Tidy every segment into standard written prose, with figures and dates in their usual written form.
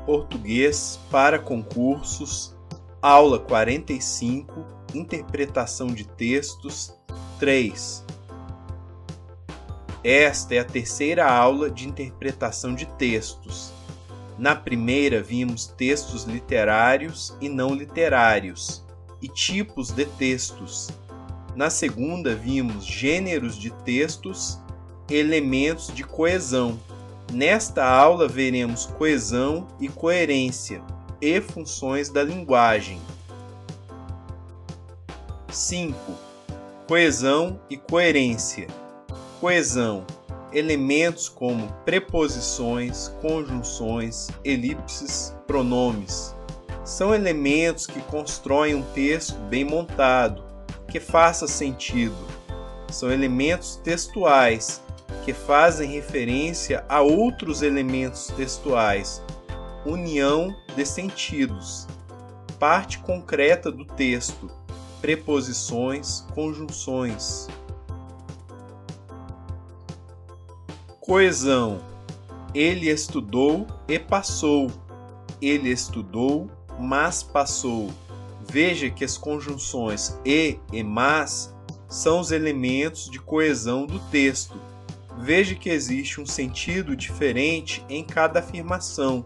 Português para concursos, aula 45, interpretação de textos 3. Esta é a terceira aula de interpretação de textos. Na primeira vimos textos literários e não literários e tipos de textos. Na segunda vimos gêneros de textos, elementos de coesão. Nesta aula veremos coesão e coerência e funções da linguagem. 5. Coesão e coerência. Coesão: elementos como preposições, conjunções, elipses, pronomes. São elementos que constroem um texto bem montado, que faça sentido. São elementos textuais, que fazem referência a outros elementos textuais. União de sentidos. Parte concreta do texto. Preposições, conjunções. Coesão: ele estudou e passou. Ele estudou, mas passou. Veja que as conjunções e mas são os elementos de coesão do texto. Veja que existe um sentido diferente em cada afirmação.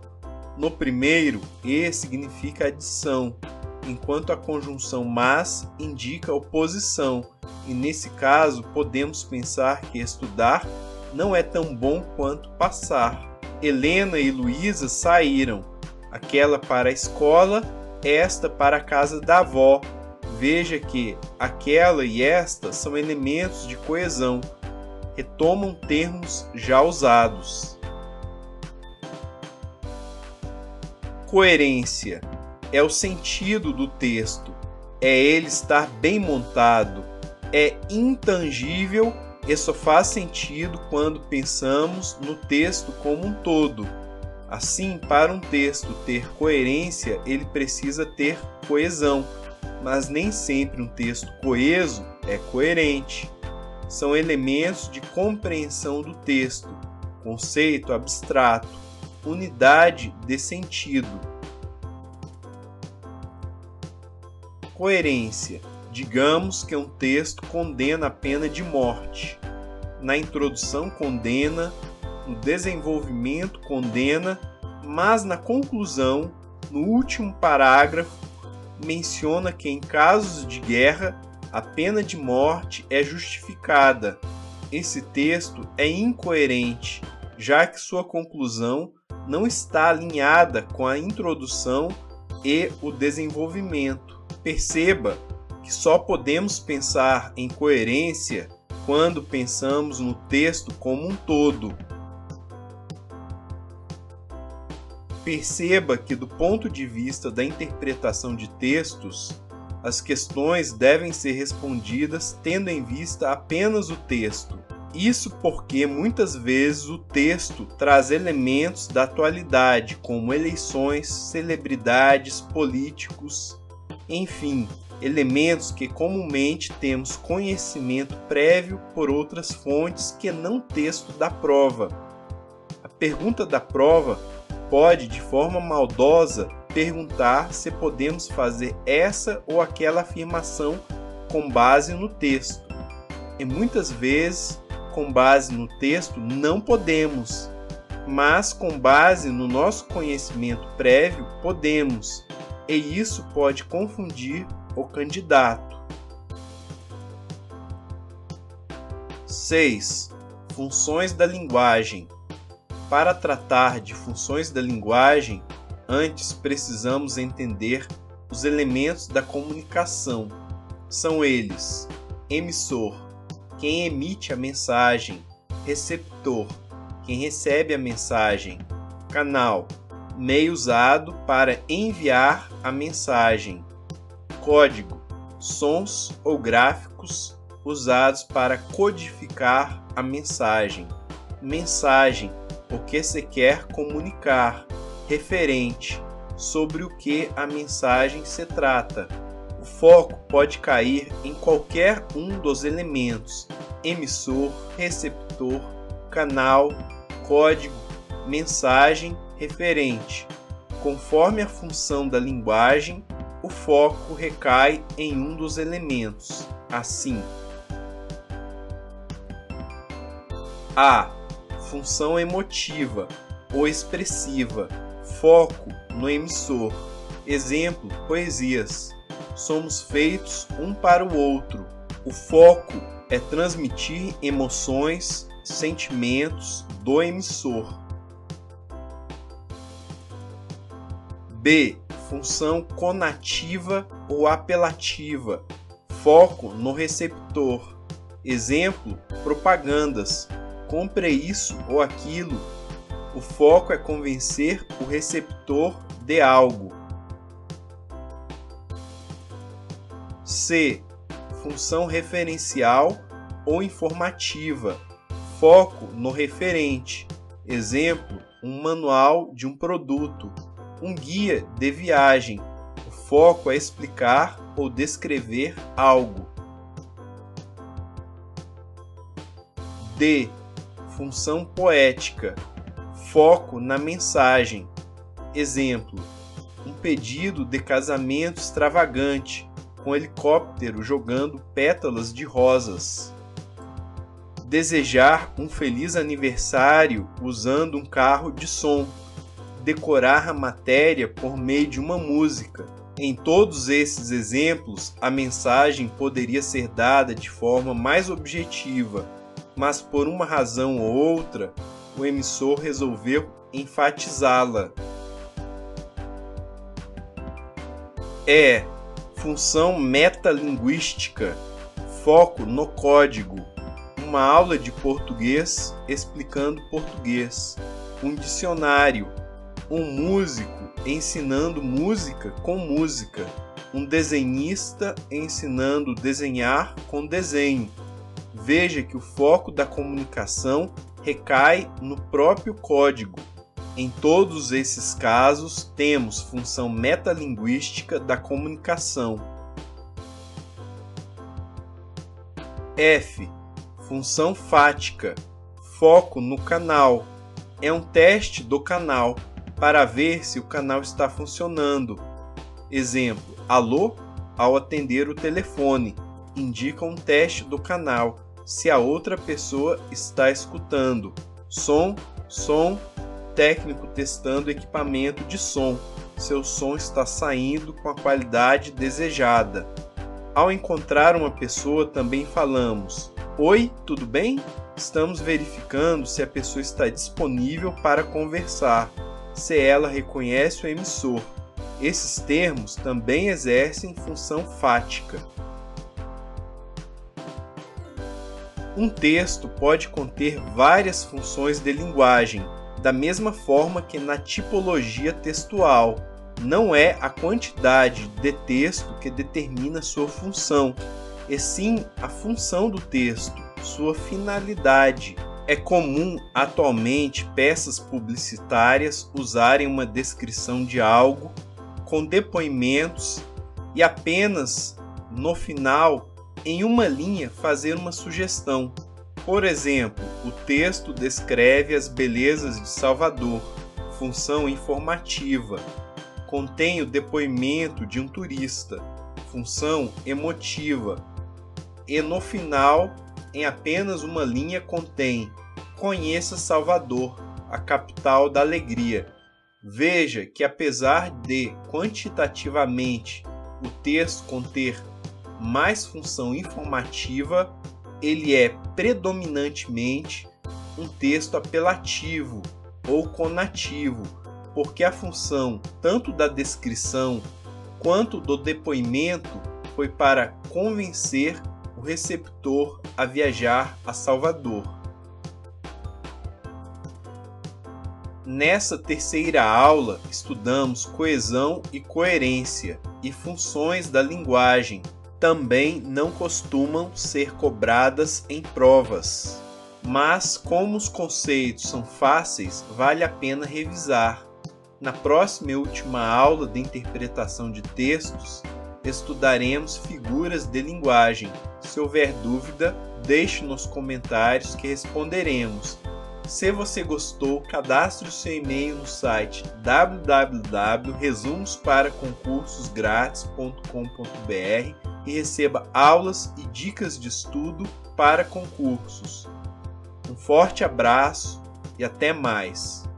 No primeiro, e significa adição, enquanto a conjunção mas indica oposição, e nesse caso podemos pensar que estudar não é tão bom quanto passar. Helena e Luísa saíram, aquela para a escola, esta para a casa da avó. Veja que aquela e esta são elementos de coesão, retomam termos já usados. Coerência: é o sentido do texto, é ele estar bem montado, é intangível e só faz sentido quando pensamos no texto como um todo. Assim, para um texto ter coerência, ele precisa ter coesão, mas nem sempre um texto coeso é coerente. São elementos de compreensão do texto, conceito abstrato, unidade de sentido. Coerência: digamos que um texto condena a pena de morte. Na introdução condena, no desenvolvimento condena, mas na conclusão, no último parágrafo, menciona que em casos de guerra a pena de morte é justificada. Esse texto é incoerente, já que sua conclusão não está alinhada com a introdução e o desenvolvimento. Perceba que só podemos pensar em coerência quando pensamos no texto como um todo. Perceba que, do ponto de vista da interpretação de textos, as questões devem ser respondidas tendo em vista apenas o texto. Isso porque muitas vezes o texto traz elementos da atualidade, como eleições, celebridades, políticos, enfim, elementos que comumente temos conhecimento prévio por outras fontes que não o texto da prova. A pergunta da prova pode, de forma maldosa, perguntar se podemos fazer essa ou aquela afirmação com base no texto. E muitas vezes, com base no texto, não podemos, mas com base no nosso conhecimento prévio, podemos, e isso pode confundir o candidato. 6. Funções da linguagem. Para tratar de funções da linguagem, antes precisamos entender os elementos da comunicação. São eles: emissor, quem emite a mensagem; receptor, quem recebe a mensagem; canal, meio usado para enviar a mensagem; código, sons ou gráficos usados para codificar a mensagem; mensagem, o que se quer comunicar; referente, sobre o que a mensagem se trata. O foco pode cair em qualquer um dos elementos: emissor, receptor, canal, código, mensagem, referente. Conforme a função da linguagem, o foco recai em um dos elementos. Assim, a função emotiva ou expressiva, foco no emissor. Exemplo, poesias. Somos feitos um para o outro. O foco é transmitir emoções, sentimentos do emissor. B. Função conativa ou apelativa, foco no receptor. Exemplo, propagandas. Compre isso ou aquilo. O foco é convencer o receptor de algo. C. Função referencial ou informativa, foco no referente. Exemplo, um manual de um produto, um guia de viagem. O foco é explicar ou descrever algo. D. Função poética, foco na mensagem. Exemplo, um pedido de casamento extravagante, com helicóptero jogando pétalas de rosas. Desejar um feliz aniversário usando um carro de som. Decorar a matéria por meio de uma música. Em todos esses exemplos, a mensagem poderia ser dada de forma mais objetiva, mas por uma razão ou outra, o emissor resolveu enfatizá-la. E. Função metalinguística, foco no código. Uma aula de português explicando português. Um dicionário. Um músico ensinando música com música. Um desenhista ensinando desenhar com desenho. Veja que o foco da comunicação recai no próprio código. Em todos esses casos, temos função metalinguística da comunicação. F. Função fática, foco no canal. É um teste do canal para ver se o canal está funcionando. Exemplo, alô, ao atender o telefone, indica um teste do canal, se a outra pessoa está escutando. Som, técnico testando equipamento de som. Seu som está saindo com a qualidade desejada. Ao encontrar uma pessoa, também falamos: oi, tudo bem? Estamos verificando se a pessoa está disponível para conversar, se ela reconhece o emissor. Esses termos também exercem função fática. Um texto pode conter várias funções de linguagem, da mesma forma que na tipologia textual. Não é a quantidade de texto que determina sua função, e sim a função do texto, sua finalidade. É comum atualmente peças publicitárias usarem uma descrição de algo com depoimentos e apenas no final, em uma linha, fazer uma sugestão. Por exemplo, o texto descreve as belezas de Salvador, função informativa. Contém o depoimento de um turista, função emotiva. E no final, em apenas uma linha, contém: conheça Salvador, a capital da alegria. Veja que, apesar de quantitativamente o texto conter mais função informativa, ele é predominantemente um texto apelativo ou conativo, porque a função tanto da descrição quanto do depoimento foi para convencer o receptor a viajar a Salvador. Nessa terceira aula, estudamos coesão e coerência e funções da linguagem. Também não costumam ser cobradas em provas, mas como os conceitos são fáceis, vale a pena revisar. Na próxima e última aula de interpretação de textos, estudaremos figuras de linguagem. Se houver dúvida, deixe nos comentários que responderemos. Se você gostou, cadastre o seu e-mail no site www.resumosParaConcursosGrátis.com.br e receba aulas e dicas de estudo para concursos. Um forte abraço e até mais!